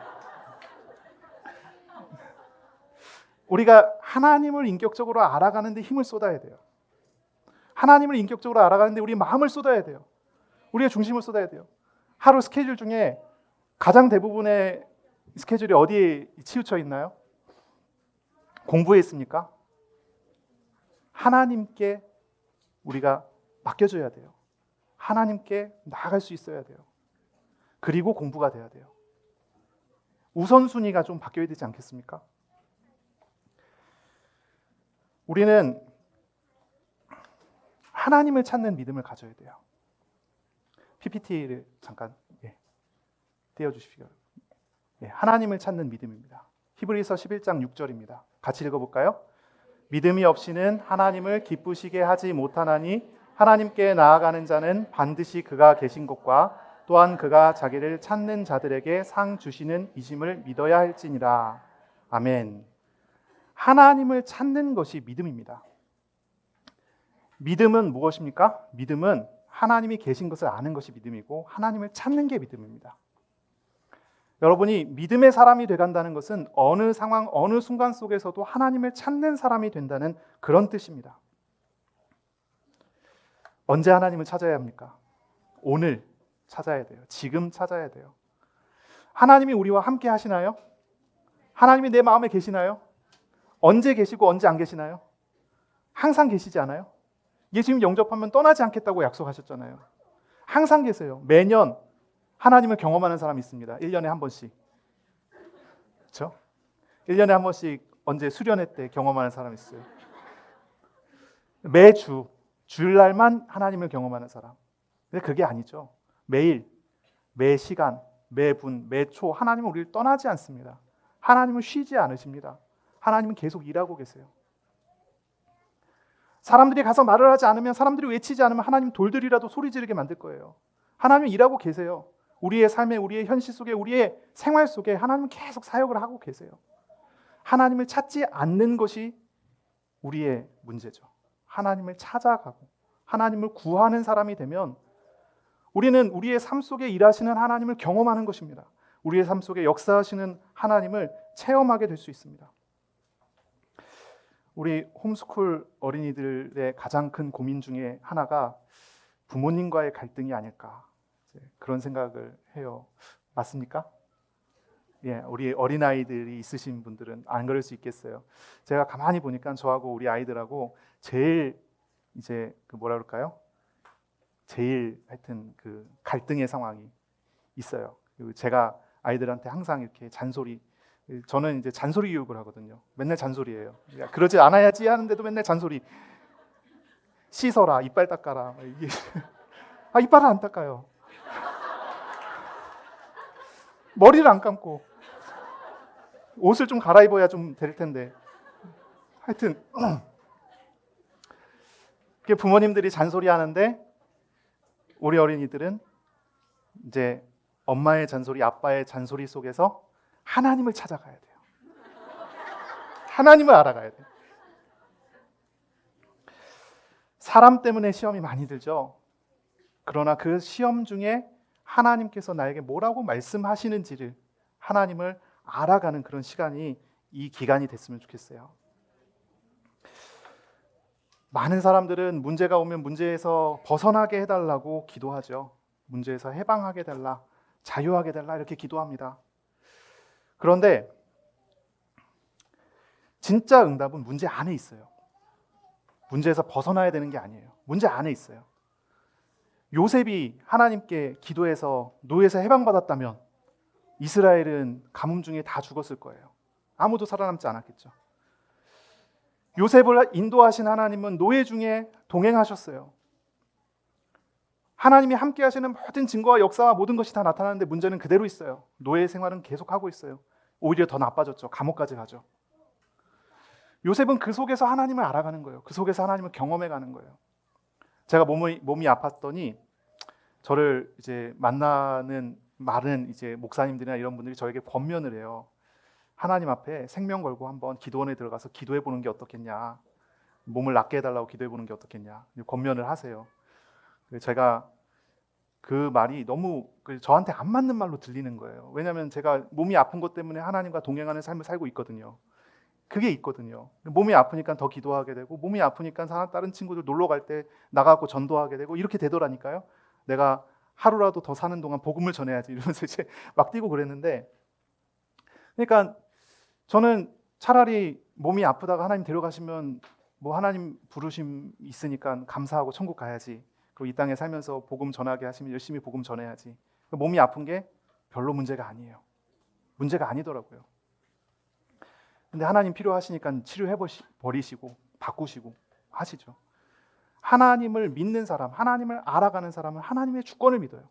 우리가 하나님을 인격적으로 알아가는데 힘을 쏟아야 돼요. 하나님을 인격적으로 알아가는데 우리 마음을 쏟아야 돼요. 우리의 중심을 쏟아야 돼요. 하루 스케줄 중에 가장 대부분의 스케줄이 어디에 치우쳐 있나요? 공부에 있습니까? 하나님께 우리가 맡겨줘야 돼요. 하나님께 나아갈 수 있어야 돼요. 그리고 공부가 돼야 돼요. 우선순위가 좀 바뀌어야 되지 않겠습니까? 우리는 하나님을 찾는 믿음을 가져야 돼요. PPT를 잠깐 띄워주십시오. 하나님을 찾는 믿음입니다. 히브리서 11장 6절입니다. 같이 읽어볼까요? 믿음이 없이는 하나님을 기쁘시게 하지 못하나니 하나님께 나아가는 자는 반드시 그가 계신 것과 또한 그가 자기를 찾는 자들에게 상 주시는 이심을 믿어야 할지니라. 아멘. 하나님을 찾는 것이 믿음입니다. 믿음은 무엇입니까? 믿음은 하나님이 계신 것을 아는 것이 믿음이고 하나님을 찾는 게 믿음입니다. 여러분이 믿음의 사람이 돼간다는 것은 어느 상황, 어느 순간 속에서도 하나님을 찾는 사람이 된다는 그런 뜻입니다. 언제 하나님을 찾아야 합니까? 오늘 찾아야 돼요. 지금 찾아야 돼요. 하나님이 우리와 함께 하시나요? 하나님이 내 마음에 계시나요? 언제 계시고 언제 안 계시나요? 항상 계시지 않아요? 예수님 영접하면 떠나지 않겠다고 약속하셨잖아요. 항상 계세요. 매년 하나님을 경험하는 사람이 있습니다. 1년에 한 번씩. 그렇죠? 1년에 한 번씩 언제 수련회 때 경험하는 사람이 있어요. 매주 주일날만 하나님을 경험하는 사람. 근데 그게 아니죠. 매일, 매 시간, 매 분, 매 초 하나님은 우리를 떠나지 않습니다. 하나님은 쉬지 않으십니다. 하나님은 계속 일하고 계세요. 사람들이 가서 말을 하지 않으면, 사람들이 외치지 않으면 하나님 돌들이라도 소리 지르게 만들 거예요. 하나님은 일하고 계세요. 우리의 삶에, 우리의 현실 속에, 우리의 생활 속에 하나님은 계속 사역을 하고 계세요. 하나님을 찾지 않는 것이 우리의 문제죠. 하나님을 찾아가고 하나님을 구하는 사람이 되면 우리는 우리의 삶 속에 일하시는 하나님을 경험하는 것입니다. 우리의 삶 속에 역사하시는 하나님을 체험하게 될 수 있습니다. 우리 홈스쿨 어린이들의 가장 큰 고민 중에 하나가 부모님과의 갈등이 아닐까, 그런 생각을 해요. 맞습니까? 예, 우리 어린아이들이 있으신 분들은 안 그럴 수 있겠어요. 제가 가만히 보니까 저하고 우리 아이들하고 제일 이제 뭐라 그럴까요? 제일 하여튼 그 갈등의 상황이 있어요. 제가 아이들한테 항상 이렇게 잔소리, 저는 이제 잔소리 교육을 하거든요. 맨날 잔소리예요. 그러지 않아야지 하는데도 맨날 잔소리. 씻어라, 이빨 닦아라. 아, 이빨을 안 닦아요. 머리를 안 감고 옷을 좀 갈아입어야 좀 될 텐데. 하여튼 부모님들이 잔소리하는데 우리 어린이들은 이제 엄마의 잔소리, 아빠의 잔소리 속에서 하나님을 찾아가야 돼요. 하나님을 알아가야 돼요. 사람 때문에 시험이 많이 들죠. 그러나 그 시험 중에 하나님께서 나에게 뭐라고 말씀하시는지를, 하나님을 알아가는 그런 시간이, 이 기간이 됐으면 좋겠어요. 많은 사람들은 문제가 오면 문제에서 벗어나게 해달라고 기도하죠. 문제에서 해방하게 달라, 자유하게 달라 이렇게 기도합니다. 그런데 진짜 응답은 문제 안에 있어요. 문제에서 벗어나야 되는 게 아니에요. 문제 안에 있어요. 요셉이 하나님께 기도해서 노예에서 해방받았다면 이스라엘은 가뭄 중에 다 죽었을 거예요. 아무도 살아남지 않았겠죠. 요셉을 인도하신 하나님은 노예 중에 동행하셨어요. 하나님이 함께 하시는 모든 증거와 역사와 모든 것이 다 나타나는데 문제는 그대로 있어요. 노예 생활은 계속하고 있어요. 오히려 더 나빠졌죠. 감옥까지 가죠. 요셉은 그 속에서 하나님을 알아가는 거예요. 그 속에서 하나님을 경험해가는 거예요. 제가 몸이 아팠더니 저를 이제 만나는 많은 이제 목사님들이나 이런 분들이 저에게 권면을 해요. 하나님 앞에 생명 걸고 한번 기도원에 들어가서 기도해 보는 게 어떻겠냐, 몸을 낫게 해달라고 기도해 보는 게 어떻겠냐 권면을 하세요. 제가 그 말이 너무 저한테 안 맞는 말로 들리는 거예요. 왜냐하면 제가 몸이 아픈 것 때문에 하나님과 동행하는 삶을 살고 있거든요. 그게 있거든요. 몸이 아프니까 더 기도하게 되고, 몸이 아프니까 다른 친구들 놀러 갈 때 나가고 전도하게 되고, 이렇게 되더라니까요. 내가 하루라도 더 사는 동안 복음을 전해야지 이러면서 이제 막 뛰고 그랬는데, 그러니까 저는 차라리 몸이 아프다가 하나님 데려가시면 뭐 하나님 부르심 있으니까 감사하고 천국 가야지. 그리고 이 땅에 살면서 복음 전하게 하시면 열심히 복음 전해야지. 몸이 아픈 게 별로 문제가 아니에요. 문제가 아니더라고요. 근데 하나님 필요하시니까 치료해 버리시고 바꾸시고 하시죠. 하나님을 믿는 사람, 하나님을 알아가는 사람은 하나님의 주권을 믿어요.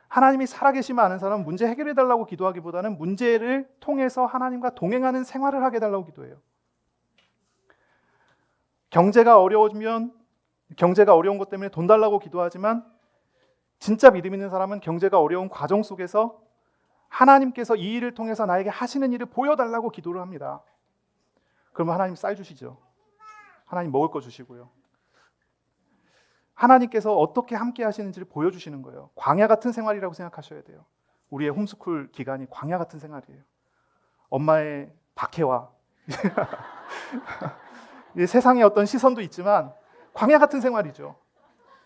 하나님이 살아계시면 아는 사람은 문제 해결해 달라고 기도하기보다는 문제를 통해서 하나님과 동행하는 생활을 하게 달라고 기도해요. 경제가 어려우면 경제가 어려운 것 때문에 돈 달라고 기도하지만, 진짜 믿음 있는 사람은 경제가 어려운 과정 속에서 하나님께서 이 일을 통해서 나에게 하시는 일을 보여달라고 기도를 합니다. 그러면 하나님 쌀 주시죠. 하나님 먹을 거 주시고요. 하나님께서 어떻게 함께 하시는지를 보여주시는 거예요. 광야 같은 생활이라고 생각하셔야 돼요. 우리의 홈스쿨 기간이 광야 같은 생활이에요. 엄마의 박해와 세상의 어떤 시선도 있지만 광야 같은 생활이죠.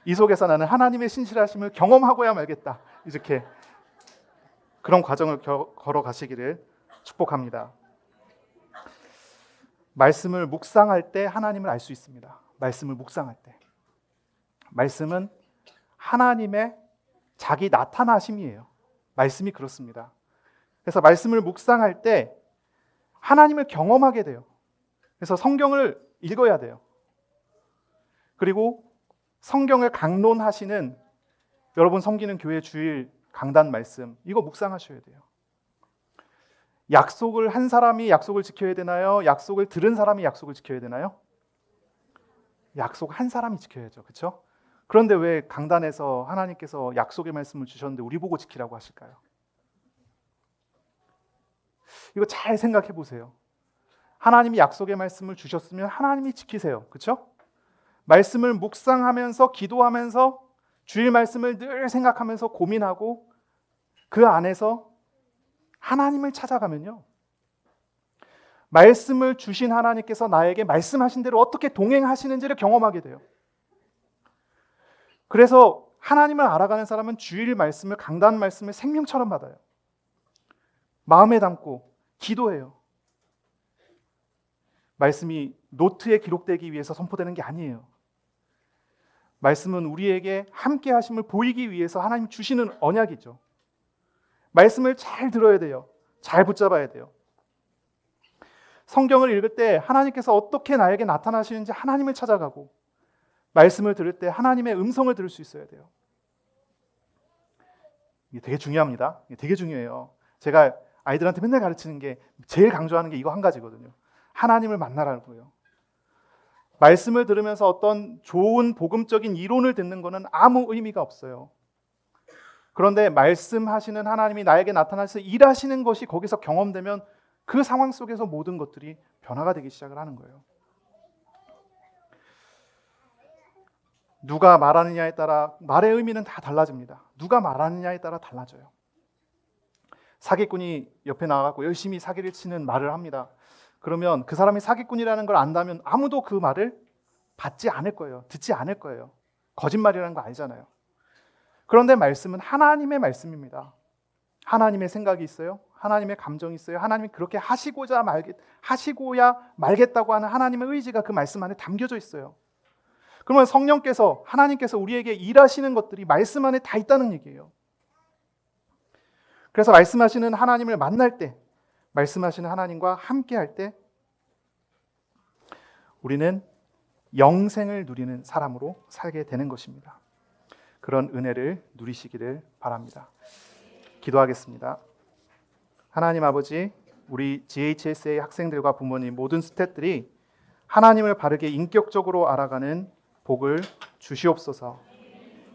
이 속에서 나는 하나님의 신실하심을 경험하고야 말겠다. 이렇게 그런 과정을 걸어가시기를 축복합니다. 말씀을 묵상할 때 하나님을 알 수 있습니다. 말씀을 묵상할 때. 말씀은 하나님의 자기 나타나심이에요. 말씀이 그렇습니다. 그래서 말씀을 묵상할 때 하나님을 경험하게 돼요. 그래서 성경을 읽어야 돼요. 그리고 성경을 강론하시는 여러분 섬기는 교회 주일 강단 말씀, 이거 묵상하셔야 돼요. 약속을 한 사람이 약속을 지켜야 되나요? 약속을 들은 사람이 약속을 지켜야 되나요? 약속 한 사람이 지켜야죠. 그렇죠? 그런데 왜 강단에서 하나님께서 약속의 말씀을 주셨는데 우리 보고 지키라고 하실까요? 이거 잘 생각해 보세요. 하나님이 약속의 말씀을 주셨으면 하나님이 지키세요. 그렇죠? 말씀을 묵상하면서 기도하면서 주일 말씀을 늘 생각하면서 고민하고 그 안에서 하나님을 찾아가면요, 말씀을 주신 하나님께서 나에게 말씀하신 대로 어떻게 동행하시는지를 경험하게 돼요. 그래서 하나님을 알아가는 사람은 주일 말씀을, 강단 말씀을 생명처럼 받아요. 마음에 담고 기도해요. 말씀이 노트에 기록되기 위해서 선포되는 게 아니에요. 말씀은 우리에게 함께 하심을 보이기 위해서 하나님 주시는 언약이죠. 말씀을 잘 들어야 돼요. 잘 붙잡아야 돼요. 성경을 읽을 때 하나님께서 어떻게 나에게 나타나시는지 하나님을 찾아가고, 말씀을 들을 때 하나님의 음성을 들을 수 있어야 돼요. 이게 되게 중요합니다. 이게 되게 중요해요. 제가 아이들한테 맨날 가르치는 게, 제일 강조하는 게 이거 한 가지거든요. 하나님을 만나라고요. 말씀을 들으면서 어떤 좋은 복음적인 이론을 듣는 것은 아무 의미가 없어요. 그런데 말씀하시는 하나님이 나에게 나타나서 일하시는 것이 거기서 경험되면 그 상황 속에서 모든 것들이 변화가 되기 시작을 하는 거예요. 누가 말하느냐에 따라 말의 의미는 다 달라집니다. 누가 말하느냐에 따라 달라져요. 사기꾼이 옆에 나가고 열심히 사기를 치는 말을 합니다. 그러면 그 사람이 사기꾼이라는 걸 안다면 아무도 그 말을 받지 않을 거예요. 듣지 않을 거예요. 거짓말이라는 거 알잖아요. 그런데 말씀은 하나님의 말씀입니다. 하나님의 생각이 있어요. 하나님의 감정이 있어요. 하나님이 그렇게 하시고야 말겠다고 하는 하나님의 의지가 그 말씀 안에 담겨져 있어요. 그러면 성령께서, 하나님께서 우리에게 일하시는 것들이 말씀 안에 다 있다는 얘기예요. 그래서 말씀하시는 하나님을 만날 때, 말씀하시는 하나님과 함께 할 때 우리는 영생을 누리는 사람으로 살게 되는 것입니다. 그런 은혜를 누리시기를 바랍니다. 기도하겠습니다. 하나님 아버지, 우리 GHSA 학생들과 부모님, 모든 스태프들이 하나님을 바르게 인격적으로 알아가는 복을 주시옵소서.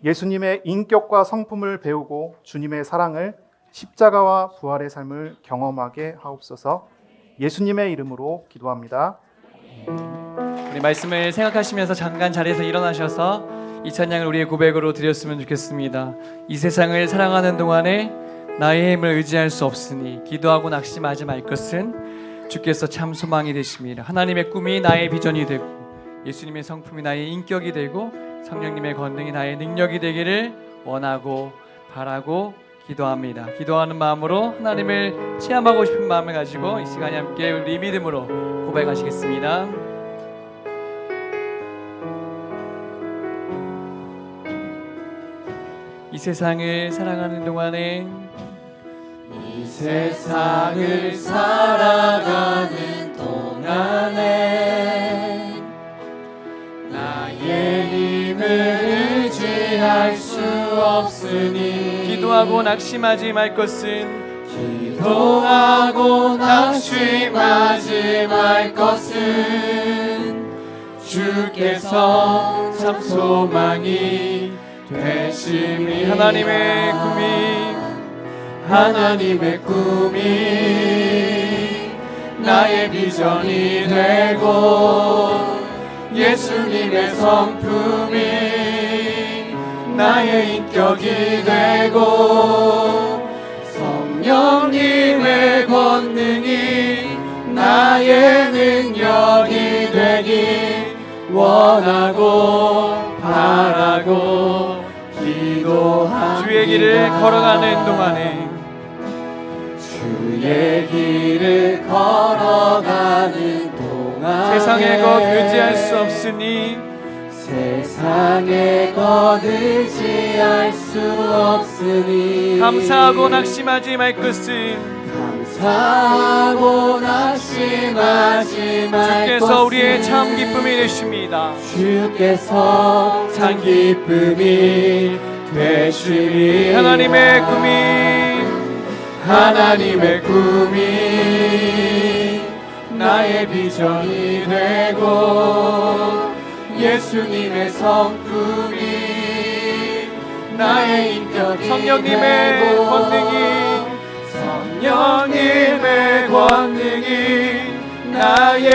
예수님의 인격과 성품을 배우고 주님의 사랑을, 십자가와 부활의 삶을 경험하게 하옵소서. 예수님의 이름으로 기도합니다. 우리 말씀을 생각하시면서 잠깐 자리에서 일어나셔서 이 찬양을 우리의 고백으로 드렸으면 좋겠습니다. 이 세상을 사랑하는 동안에 나의 힘을 의지할 수 없으니 기도하고 낙심하지 말 것은 주께서 참 소망이 되십니다. 하나님의 꿈이 나의 비전이 되고 예수님의 성품이 나의 인격이 되고 성령님의 권능이 나의 능력이 되기를 원하고 바라고 기도합니다. 기도하는 마음으로 하나님을 체험하고 싶은 마음을 가지고 이 시간에 함께 우리 믿음으로 고백하시겠습니다. 이 세상을 살아가는 동안에 이 세상을 살아가는 동안에 나의 힘을 의지할 수 없으니 기도하고 낙심하지 말 것은 기도하고 낙심하지 말 것은 주께서 참 소망이 되심이 하나님의 꿈이 나의 비전이 되고 예수님의 성품이 나의 인격이 되고 성령님의 권능이 나의 능력이 되길 원하고 바라고 기도합니다. 주의 길을 걸어가는 동안에 주의 길을 걸어가는 동안 세상의 것 의지할 수 없으니 세상의 것 의지할 수 없으니 감사하고 낙심하지 말 것은 감사하고 낙심하지 말 주께서 우리의 참 기쁨이 되십니다. 주께서 참 기쁨이 되시니 하나님의 꿈이 나의 비전이 되고 예수님의 성품이 나의 인격이 성령님의 되고 성령님의 권능이 나의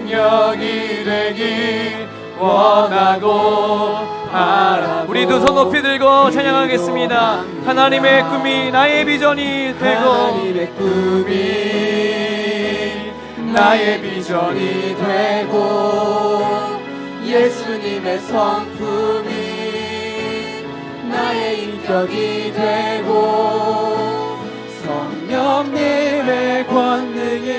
능력이 되길 원하고 바라고 우리도 손 높이 들고 찬양하겠습니다. 하나님의 꿈이 나의 비전이 되고 하나님의 꿈이 나의 비전이 되고 예수님의 성품이 나의 인격이 되고 성령님의 권능이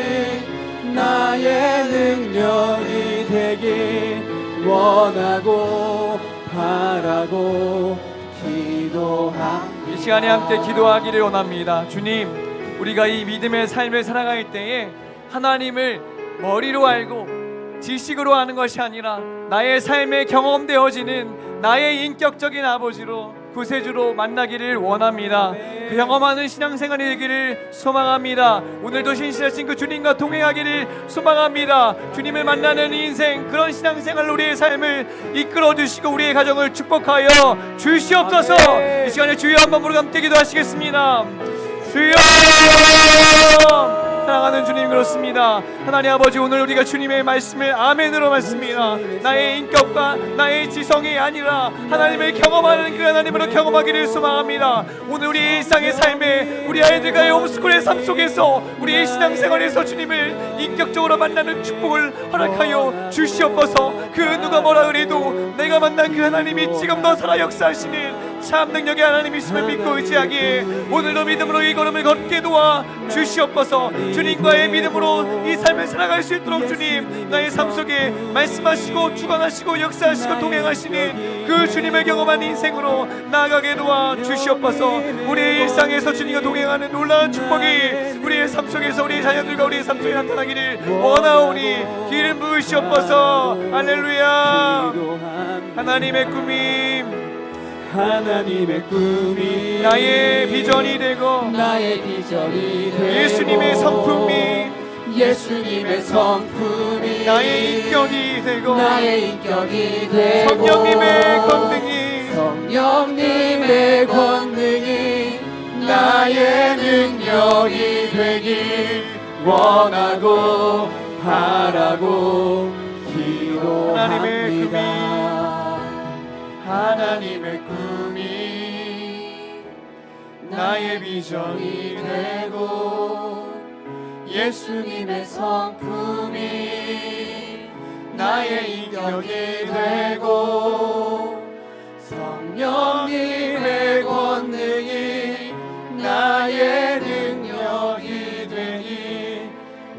나의 능력이 되길 원하고 바라고 기도합니다. 이 시간에 함께 기도하기를 원합니다. 주님, 우리가 이 믿음의 삶을 살아갈 때에 하나님을 머리로 알고 지식으로 아는 것이 아니라 나의 삶에 경험되어지는 나의 인격적인 아버지로 구세주로 만나기를 원합니다. 그 경험하는 신앙생활이 되기를 소망합니다. 오늘도 신실하신 그 주님과 동행하기를 소망합니다. 주님을 만나는 인생, 그런 신앙생활로 우리의 삶을 이끌어주시고 우리의 가정을 축복하여 주시옵소서. 이 시간에 주여 한번 부르고 함께 기도하시겠습니다. 주여! 사랑하는 주님, 그렇습니다. 하나님 아버지, 오늘 우리가 주님의 말씀을 아멘으로 말씀입니다. 나의 인격과 나의 지성이 아니라 하나님을 경험하는 그 하나님으로 경험하기를 소망합니다. 오늘 우리 일상의 삶에 우리 아이들과의 홈스쿨의 삶 속에서 우리의 신앙생활에서 주님을 인격적으로 만나는 축복을 허락하여 주시옵소서. 그 누가 뭐라 그래도 내가 만난 그 하나님이 지금도 살아 역사하시는 참 능력의 하나님이심을 믿고 의지하기에 오늘도 믿음으로 이 걸음을 걷게 도와 주시옵소서. 주님과의 믿음으로 이 삶을 살아갈 수 있도록 주님, 나의 삶 속에 말씀하시고 주관하시고 역사하시고 동행하시는 그 주님을 경험한 인생으로 나아가게 도와 주시옵소서. 우리의 일상에서 주님과 동행하는 놀라운 축복이 우리의 삶 속에서 우리의 자녀들과 우리의 삶 속에 나타나기를 원하오니 기름 부으시옵소서. 할렐루야. 하나님의 꿈이 나의 비전이 되고 나의 비전이 되고 예수님의 성품이 나의 인격이 되고 성령님의 권능이 나의 능력이 되길 원하고 바라고 기도합니다. 하나님의 꿈이 나의 비전이 되고 예수님의 성품이 나의 인격이 되고 성령님의 권능이 나의 능력이 되니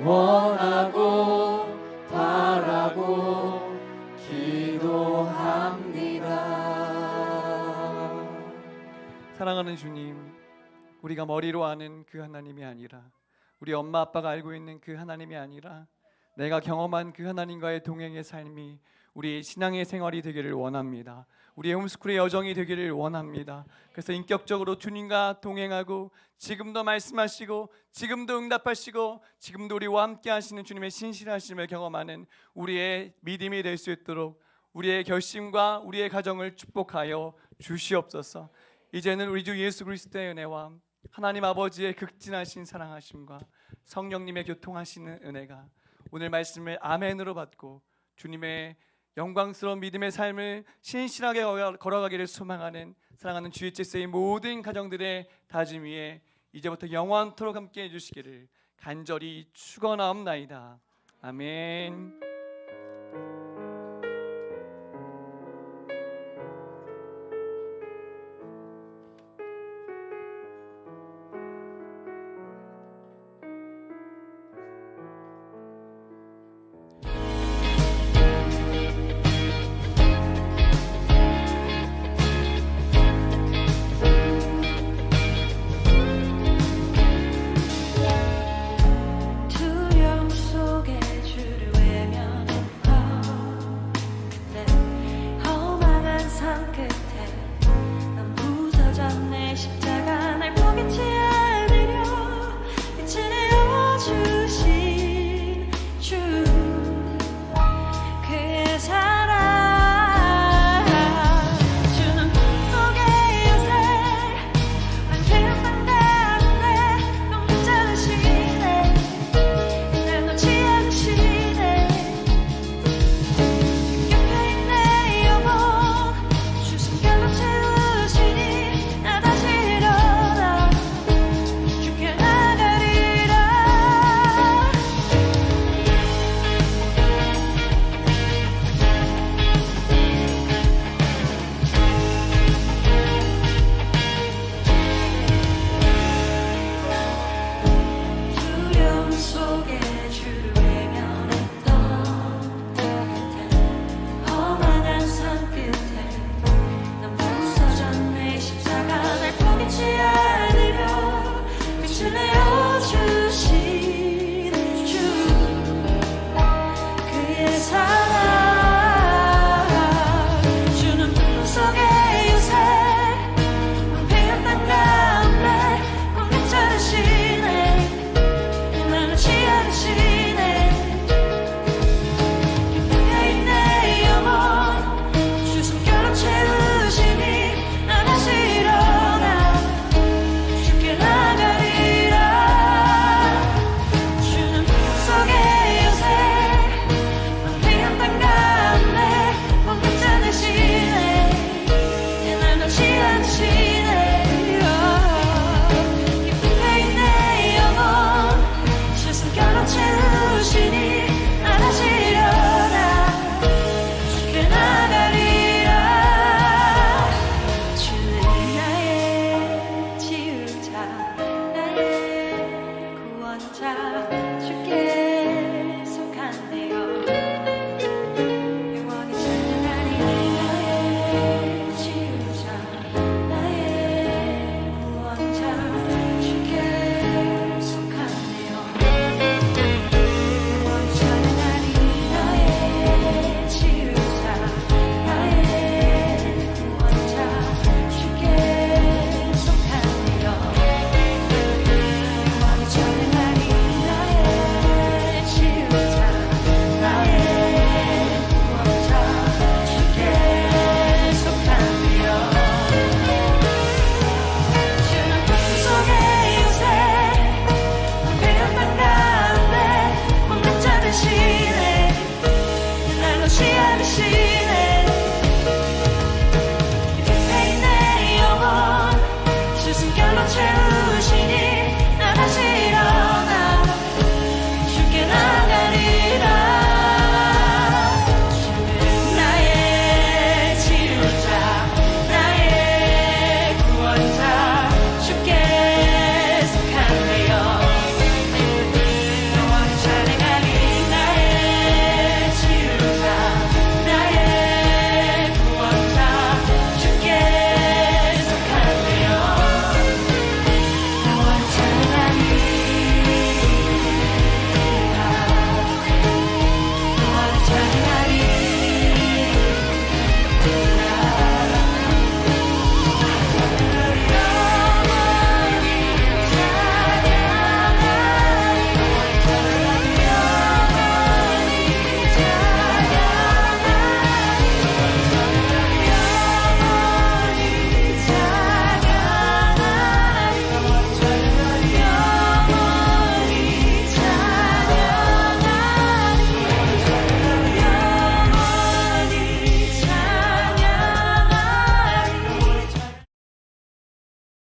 원하고 바라고 기도합니다. 사랑하는 주님, 우리가 머리로 아는 그 하나님이 아니라, 우리 엄마 아빠가 알고 있는 그 하나님이 아니라, 내가 경험한 그 하나님과의 동행의 삶이 우리 신앙의 생활이 되기를 원합니다. 우리의 홈스쿨의 여정이 되기를 원합니다. 그래서 인격적으로 주님과 동행하고 지금도 말씀하시고 지금도 응답하시고 지금도 우리와 함께 하시는 주님의 신실하심을 경험하는 우리의 믿음이 될 수 있도록 우리의 결심과 우리의 가정을 축복하여 주시옵소서. 이제는 우리 주 예수 그리스도의 은혜와 하나님 아버지의 극진하신 사랑하심과 성령님의 교통하시는 은혜가 오늘 말씀을 아멘으로 받고 주님의 영광스러운 믿음의 삶을 신실하게 걸어가기를 소망하는 사랑하는 주의 제세의 모든 가정들의 다짐 위에 이제부터 영원토록 함께 해주시기를 간절히 축원하옵나이다. 아멘.